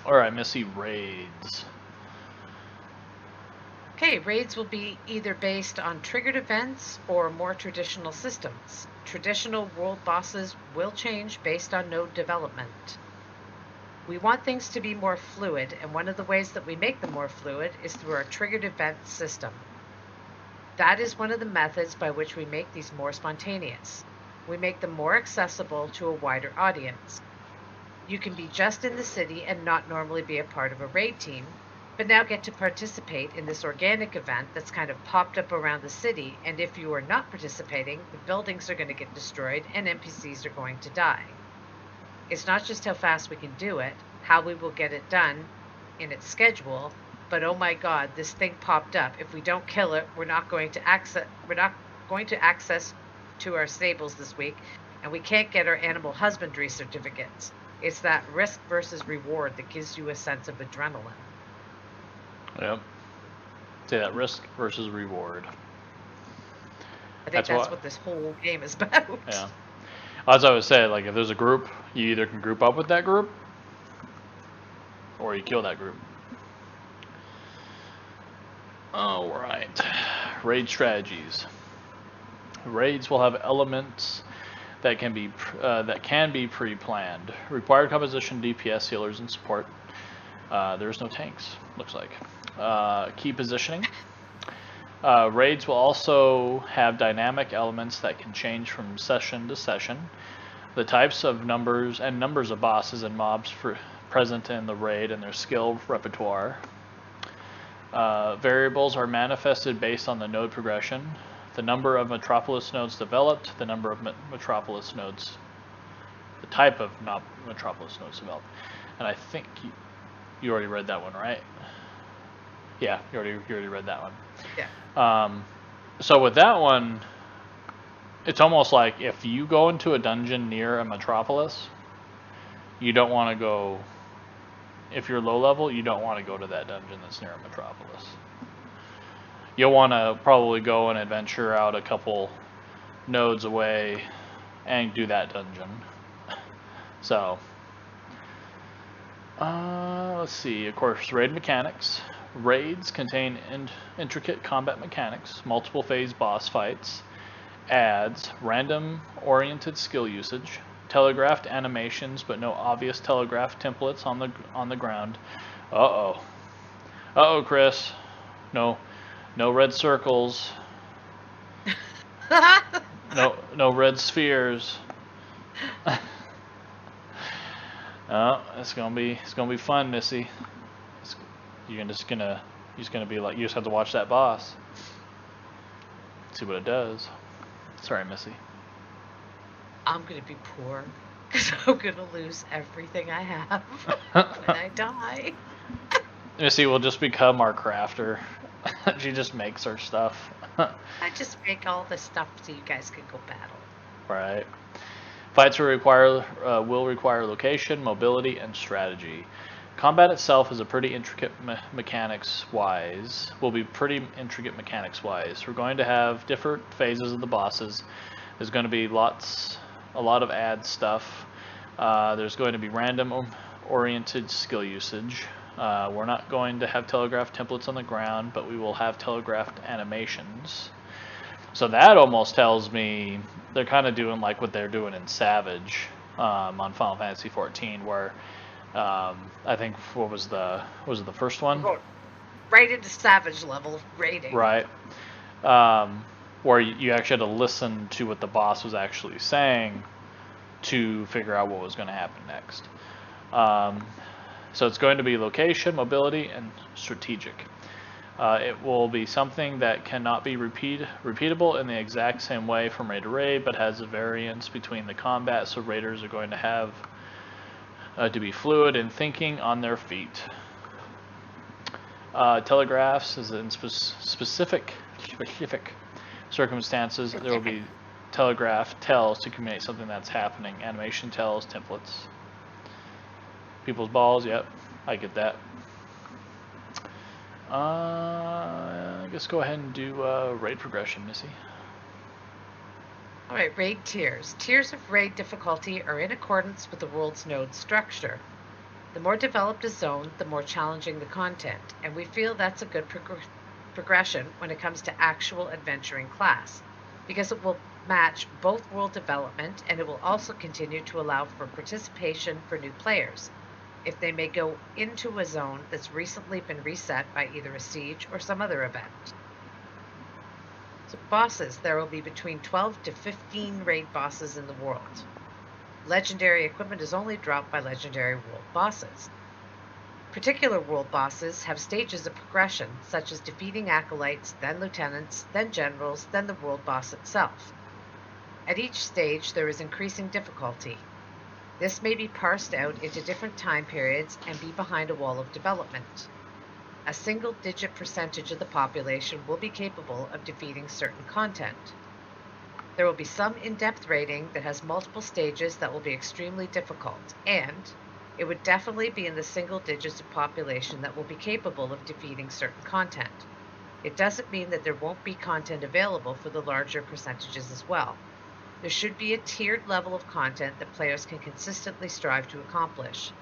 Alright, Missy, raids. Okay, raids will be either based on triggered events or more traditional systems. Traditional world bosses will change based on node development. We want things to be more fluid, and one of the ways that we make them more fluid is through our triggered event system. That is one of the methods by which we make these more spontaneous. We make them more accessible to a wider audience. You can be just in the city and not normally be a part of a raid team, but now get to participate in this organic event that's kind of popped up around the city, and if you are not participating, the buildings are going to get destroyed and NPCs are going to die. It's not just how fast we can do it, how we will get it done in its schedule, but oh my god, this thing popped up. If we don't kill it, we're not going to access to our stables this week, and we can't get our animal husbandry certificates. It's that risk versus reward that gives you a sense of adrenaline. Yep. Say that risk versus reward. I think that's what this whole game is about. Yeah. As I was saying, like if there's a group, you either can group up with that group or you kill that group. Alright. Raid strategies. Raids will have elements that can be pre-planned. Required composition, DPS, healers, and support. There's no tanks, looks like. Key positioning. Raids will also have dynamic elements that can change from session to session. The types of numbers of bosses and mobs present in the raid and their skill repertoire. Variables are manifested based on the node progression. The number of Metropolis nodes developed, the number of Metropolis nodes, the type of Metropolis nodes developed. And I think you already read that one, right? Yeah, you already read that one. Yeah. So with that one, it's almost like if you go into a dungeon near a Metropolis, you don't want to go. If you're low level, you don't want to go to that dungeon that's near a Metropolis. You'll want to probably go and adventure out a couple nodes away and do that dungeon. So, let's see. Of course, raid mechanics. Raids contain intricate combat mechanics, multiple phase boss fights, adds, random-oriented skill usage, telegraphed animations, but no obvious telegraph templates on the ground. Uh-oh, Chris. No red circles. No red spheres. Oh, it's gonna be fun, Missy. You're just gonna be like, you just have to watch that boss. See what it does. Sorry, Missy. I'm gonna be poor because I'm gonna lose everything I have when I die. Missy will just become our crafter. She just makes her stuff. I just make all the stuff so you guys can go battle. Right. Fights will require location, mobility, and strategy. Combat itself is a pretty intricate mechanics-wise. Will be pretty intricate mechanics-wise. We're going to have different phases of the bosses. There's going to be a lot of add stuff. There's going to be random-oriented skill usage. We're not going to have telegraphed templates on the ground, but we will have telegraphed animations. So that almost tells me they're kind of doing like what they're doing in Savage on Final Fantasy XIV, where I think was it the first one? Right into Savage level rating. Right. Where you actually had to listen to what the boss was actually saying to figure out what was going to happen next. So it's going to be location, mobility, and strategic. It will be something that cannot be repeatable in the exact same way from raid to raid, but has a variance between the combat, so raiders are going to have to be fluid in thinking on their feet. Telegraphs is in specific circumstances. There will be telegraph tells to communicate something that's happening. Animation tells, templates. People's balls, yep, I get that. I guess go ahead and do raid progression, Missy. Alright, raid tiers. Tiers of raid difficulty are in accordance with the world's node structure. The more developed a zone, the more challenging the content, and we feel that's a good progression when it comes to actual adventuring class, because it will match both world development and it will also continue to allow for participation for new players, if they may go into a zone that's recently been reset by either a siege or some other event. So bosses, there will be between 12 to 15 raid bosses in the world. Legendary equipment is only dropped by legendary world bosses. Particular world bosses have stages of progression, such as defeating acolytes, then lieutenants, then generals, then the world boss itself. At each stage, there is increasing difficulty. This may be parsed out into different time periods and be behind a wall of development. A single-digit percentage of the population will be capable of defeating certain content. There will be some in-depth raiding that has multiple stages that will be extremely difficult, and it would definitely be in the single digits of population that will be capable of defeating certain content. It doesn't mean that there won't be content available for the larger percentages as well. There should be a tiered level of content that players can consistently strive to accomplish.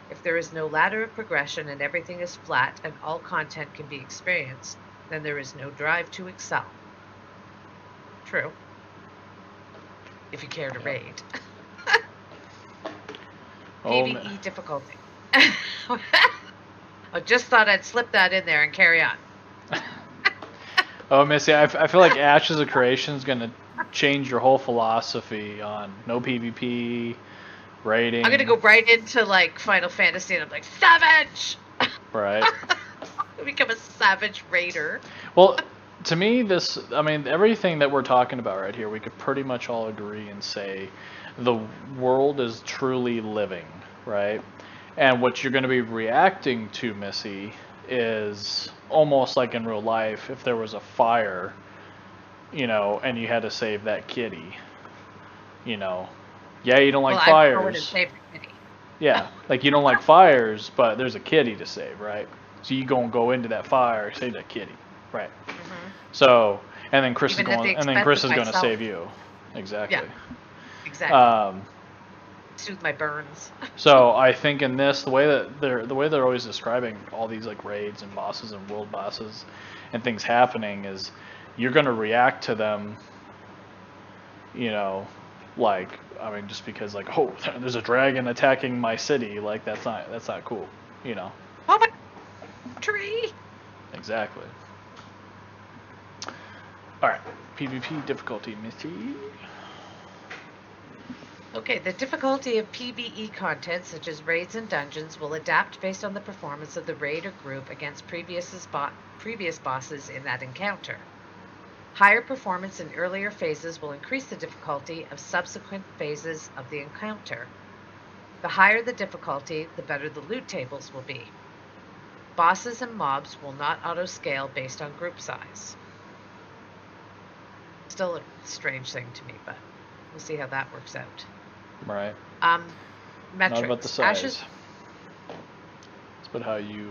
If there is no ladder of progression and everything is flat and all content can be experienced, then there is no drive to excel. True. If you care to raid. PvE difficulty. I just thought I'd slip that in there and carry on. Oh, Missy, I feel like Ashes of Creation is going to change your whole philosophy on no PvP, raiding. I'm going to go right into like Final Fantasy and I'm like, savage! Right. Become a savage raider. Well, to me, everything that we're talking about right here, we could pretty much all agree and say the world is truly living, right? And what you're going to be reacting to, Missy, is almost like in real life, if there was a fire, and you had to save that kitty, yeah, you don't like fires. I would have saved the kitty. Yeah, like you don't like fires, but there's a kitty to save, right? So you go into that fire, save that kitty, right? Mm-hmm. So, and then Chris is going to save you. Exactly. Yeah. Exactly. Soothe my burns. So I think in this, the way they're always describing all these like raids and bosses and world bosses and things happening is you're going to react to them, just because like, oh, there's a dragon attacking my city, like that's not cool, Oh my tree. Exactly. All right, PvP difficulty, Missy. Okay, the difficulty of PvE content, such as raids and dungeons, will adapt based on the performance of the raid or group against previous bosses in that encounter. Higher performance in earlier phases will increase the difficulty of subsequent phases of the encounter. The higher the difficulty, the better the loot tables will be. Bosses and mobs will not auto-scale based on group size. Still a strange thing to me, but we'll see how that works out. Right. Metrics. Not about the size. It's about how you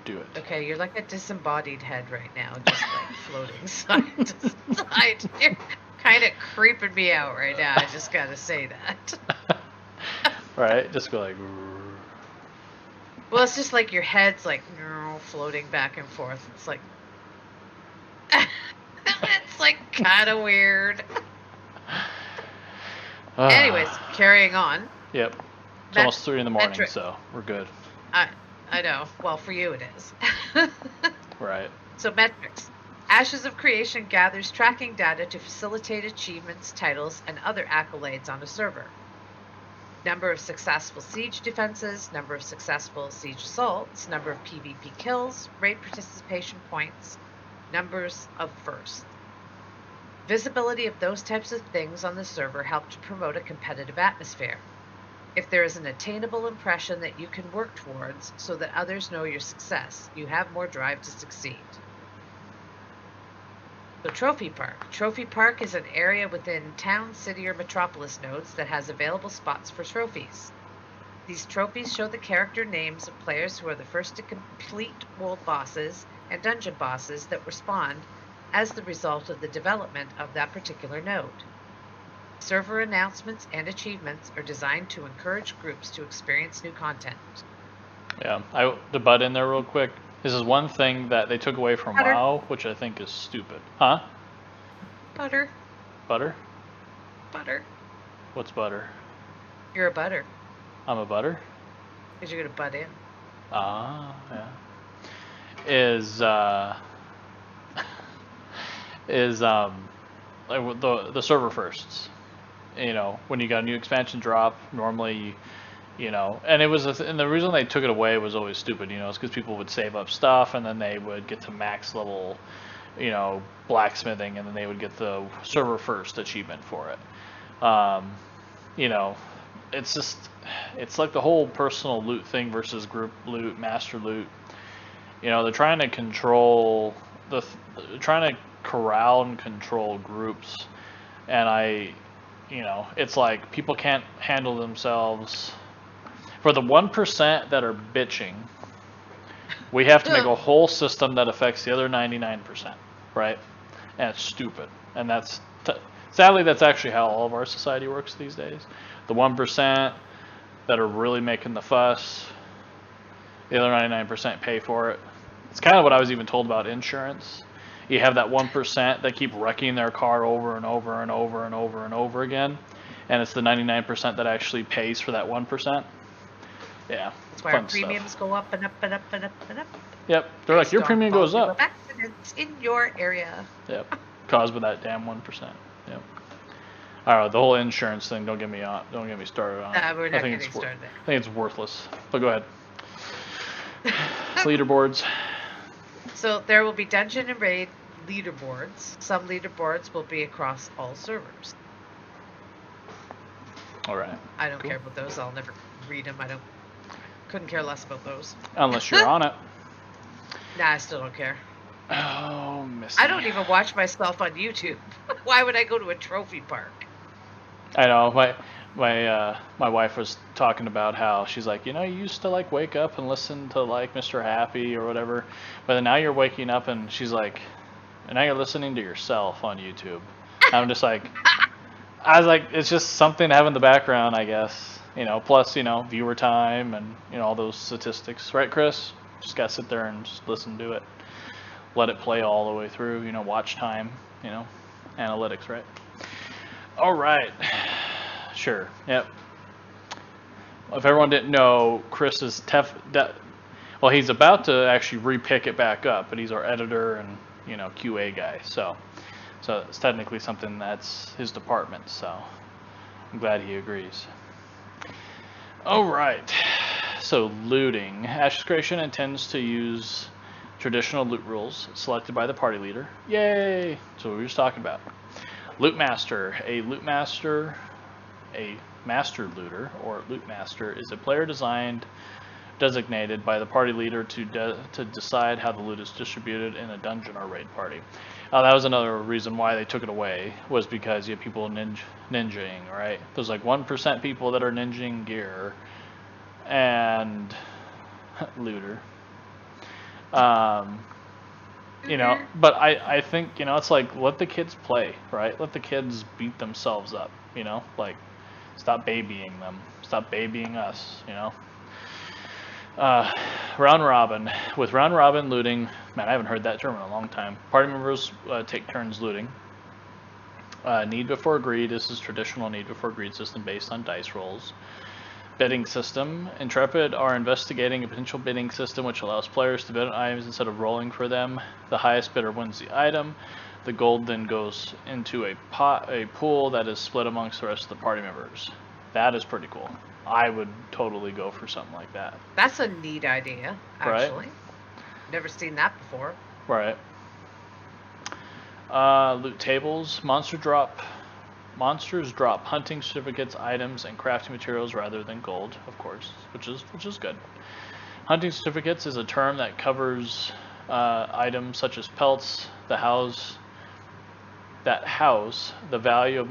do it. Okay, you're like a disembodied head right now, just like floating side to side. You're kind of creeping me out right now. I just gotta say that. Right. Just go like. Well, it's just like your head's like floating back and forth. It's like. It's like kind of weird. Anyways, carrying on. Yep. It's almost 3 a.m, so we're good. I know. Well, for you it is. Right. So metrics. Ashes of Creation gathers tracking data to facilitate achievements, titles, and other accolades on a server. Number of successful siege defenses, number of successful siege assaults, number of PvP kills, raid participation points, numbers of firsts. Visibility of those types of things on the server help to promote a competitive atmosphere. If there is an attainable impression that you can work towards so that others know your success, you have more drive to succeed. So Trophy Park. Trophy Park is an area within town, city, or metropolis nodes that has available spots for trophies. These trophies show the character names of players who are the first to complete world bosses and dungeon bosses that were spawned as the result of the development of that particular node. Server announcements and achievements are designed to encourage groups to experience new content. Yeah, to butt in there real quick. This is one thing that they took away from Butter. WoW, which I think is stupid. Huh? Butter. Butter? Butter. What's butter? You're a butter. I'm a butter? Because you're going to butt in. Ah, yeah. Is like the server firsts. You know, when you got a new expansion drop, normally, you know, and it was and the reason they took it away was always stupid. You know, it's because people would save up stuff and then they would get to max level, you know, blacksmithing, and then they would get the server first achievement for it. You know, it's like the whole personal loot thing versus group loot, master loot. You know, they're trying to control trying to corral and control groups, and you know, it's like people can't handle themselves. For the 1% that are bitching, we have to make a whole system that affects the other 99%, right? And it's stupid. And sadly, that's actually how all of our society works these days. The 1% that are really making the fuss, the other 99% pay for it. It's kind of what I was even told about insurance. You have that 1% that keep wrecking their car over and over and over and over and over again, and it's the 99% that actually pays for that 1%. Yeah, that's why our premiums go up and up and up and up and up. Yep, they're like, your premium goes up. Accidents in your area. Yep, caused by that damn 1%. Yep. All right, the whole insurance thing. Don't get me started on it. We're not getting started. I think it's worthless. But go ahead. Leaderboards. So there will be dungeon and raid leaderboards. Some leaderboards will be across all servers. All right. I don't care about those. I'll never read them. Couldn't care less about those. Unless you're on it. Nah, I still don't care. Oh, Missy. I don't even watch myself on YouTube. Why would I go to a trophy park? I know. My wife was talking about how she's like, you know, you used to like wake up and listen to like Mr. Happy or whatever, but then now you're waking up and she's like, and now you're listening to yourself on YouTube. I'm just like, I was like, it's just something to have in the background, I guess. You know, plus, you know, viewer time and, you know, all those statistics. Right, Chris? Just got to sit there and just listen to it. Let it play all the way through, you know, watch time, you know, analytics, right? All right. Sure. Yep. If everyone didn't know, Chris is well, he's about to actually re-pick it back up, but he's our editor and, you know, QA guy. So it's technically something that's his department. So I'm glad he agrees. All right. So looting. Ashes Creation intends to use traditional loot rules selected by the party leader. Yay! That's what we were just talking about. Loot Master. A master looter or loot master is a player designated by the party leader to decide how the loot is distributed in a dungeon or raid party. That was another reason why they took it away, was because you have people ninjaing, right? There's like 1% people that are ninjing gear and looter. You know, but I think, you know, it's like, let the kids play, right? Let the kids beat themselves up, you know, like, stop babying them, stop babying us, you know. Round robin. With round robin looting, man, I haven't heard that term in a long time. Party members take turns looting. Need before greed. This is traditional need before greed system based on dice rolls. Bidding system. Intrepid are investigating a potential bidding system which allows players to bid on items instead of rolling for them. The highest bidder wins the item. The gold then goes into a pool that is split amongst the rest of the party members. That is pretty cool. I would totally go for something like that. That's a neat idea, actually. Right? Never seen that before. Right. Loot tables. Monsters drop hunting certificates, items, and crafting materials rather than gold, of course, which is good. Hunting certificates is a term that covers items such as pelts that house the value of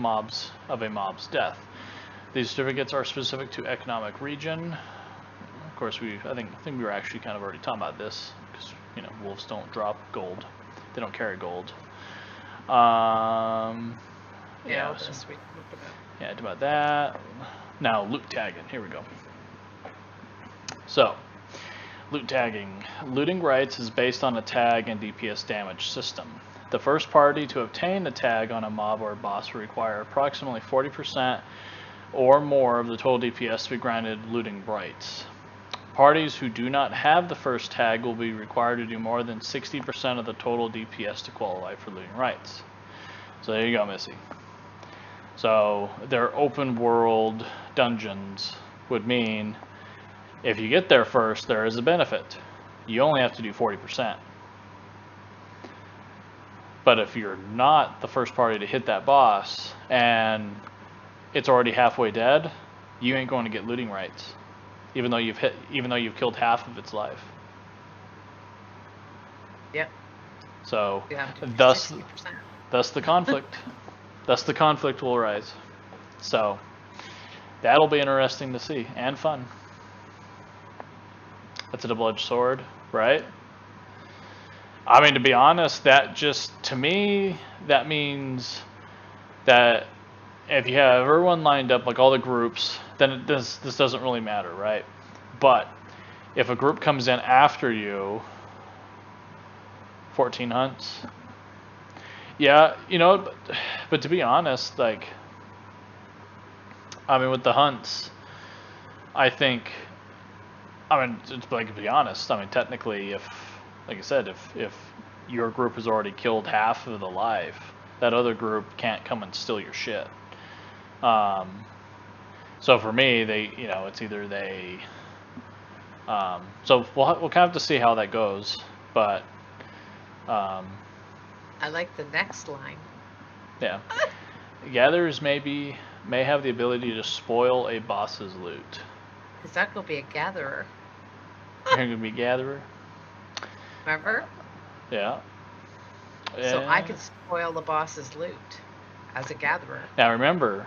a mob's death. These certificates are specific to economic region. Of course, I think we were actually kind of already talking about this, because, you know, wolves don't drop gold. They don't carry gold. Yeah, all so- this we talked about. Yeah, about that. Now, loot tagging. Here we go. So, loot tagging. Looting rights is based on a tag and DPS damage system. The first party to obtain a tag on a mob or boss will require approximately 40% or more of the total DPS to be granted looting rights. Parties who do not have the first tag will be required to do more than 60% of the total DPS to qualify for looting rights. So there you go, Missy. So their open world dungeons would mean if you get there first, there is a benefit. You only have to do 40%. But if you're not the first party to hit that boss and it's already halfway dead, you ain't going to get looting rights, even though you've killed half of its life. Yep. So You have to do thus 60%. thus the conflict. Thus the conflict will arise. So that'll be interesting to see and fun. That's a double-edged sword, right? I mean, to be honest, that just, to me, that means that if you have everyone lined up, like all the groups, then this doesn't really matter, right? But if a group comes in after you, 14 hunts, yeah, but to be honest, like, I mean, with the hunts, I think, I mean, to be honest, I mean, technically, like I said, if your group has already killed half of the life, that other group can't come and steal your shit. So for me, it's either they. So we'll kind of have to see how that goes, but. I like the next line. Yeah. Gatherers may have the ability to spoil a boss's loot. Because that could be a gatherer. You're going to be a gatherer? Remember? Yeah. So I could spoil the boss's loot as a gatherer. Now remember,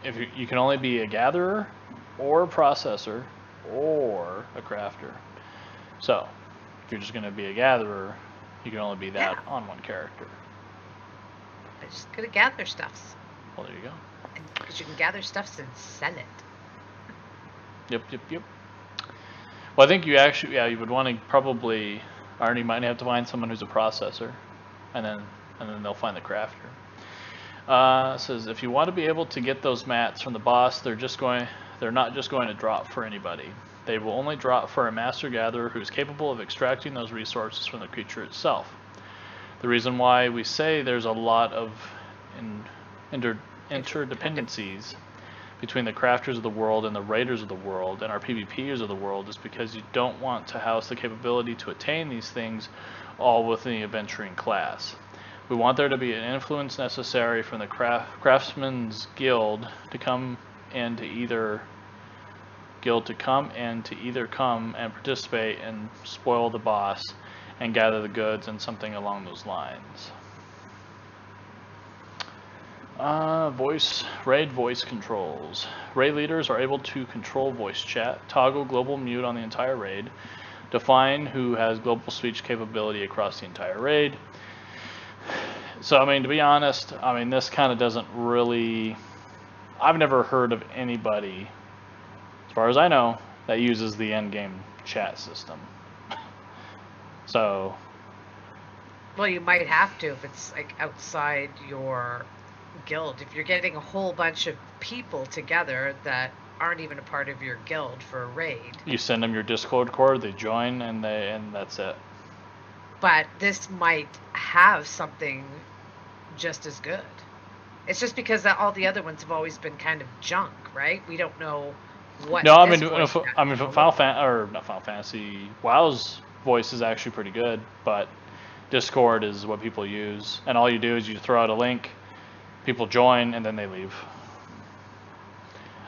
if you can only be a gatherer or a processor or a crafter. So if you're just going to be a gatherer, you can only be that on one character. I just gotta gather stuffs. Well, there you go. Because you can gather stuffs and sell it. Yep. Well, I think you actually, you would want to probably, Arnie might have to find someone who's a processor, and then they'll find the crafter. It says if you want to be able to get those mats from the boss, they're not just going to drop for anybody. They will only drop for a master gatherer who is capable of extracting those resources from the creature itself. The reason why we say there's a lot of interdependencies between the crafters of the world and the raiders of the world and our PvPers of the world is because you don't want to house the capability to attain these things all within the adventuring class. We want there to be an influence necessary from the craftsman's guild to come and to either come and participate and spoil the boss and gather the goods and something along those lines. Raid voice controls. Raid leaders are able to control voice chat, toggle global mute on the entire raid, define who has global speech capability across the entire raid. So, I mean, to be honest, I mean, this kind of doesn't really... I've never heard of anybody, as far as I know, that uses the endgame chat system. So... Well, you might have to if it's like outside your guild. If you're getting a whole bunch of people together that aren't even a part of your guild for a raid. You send them your Discord cord, they join, and that's it. But this might have something just as good. It's just because all the other ones have always been kind of junk, right? We don't know what. No, Final Fantasy. WoW's voice is actually pretty good, but Discord is what people use, and all you do is you throw out a link, people join, and then they leave.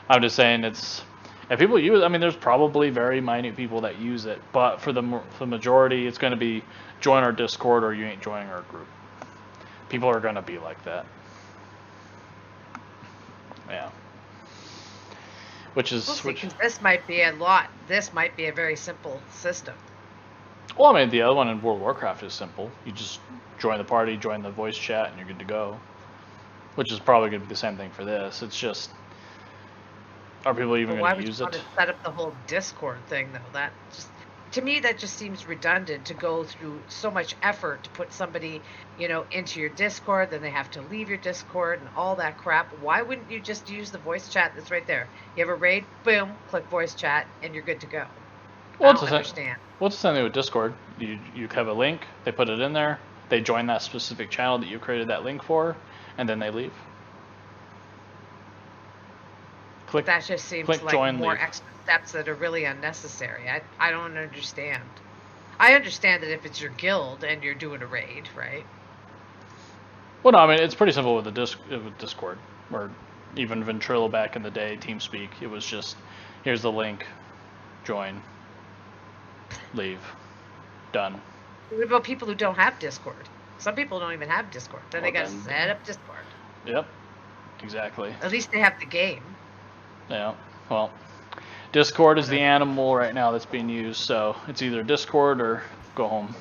I'm just saying if people use it, I mean, there's probably very minute people that use it, but for the majority, it's going to be join our Discord or you ain't joining our group. People are going to be like that. Yeah. This might be a very simple system. Well, I mean, the other one in World of Warcraft is simple. You just join the party, join the voice chat, and you're good to go. which is probably going to be the same thing for this. It's just, are people even But why going would to you use want it? to set up the whole Discord thing, though? That just, to me, that just seems redundant to go through so much effort to put somebody, into your Discord, then they have to leave your Discord and all that crap. Why wouldn't you just use the voice chat that's right there? You have a raid, boom, click voice chat, and you're good to go. I don't understand. What's the same thing with Discord? You have a link, they put it in there, they join that specific channel that you created that link for, and then they leave. Click, That just seems click like join, more leave. extra steps that are really unnecessary. I don't understand. I understand that if it's your guild and you're doing a raid, right? Well, no, I mean, it's pretty simple with with Discord, or even Ventrilo back in the day, TeamSpeak. It was just, here's the link, join, leave, done. What about people who don't have Discord? Some people don't even have Discord. Then they got to set up Discord. Yep, exactly. At least they have the game. Yeah, well, Discord is the animal right now that's being used, so it's either Discord or go home.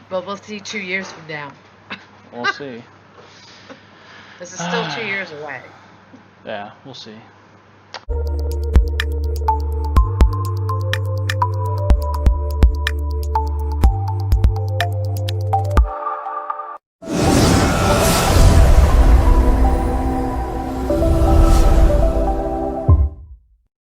Well, we'll see 2 years from now. We'll see. This is still 2 years away. Yeah, we'll see.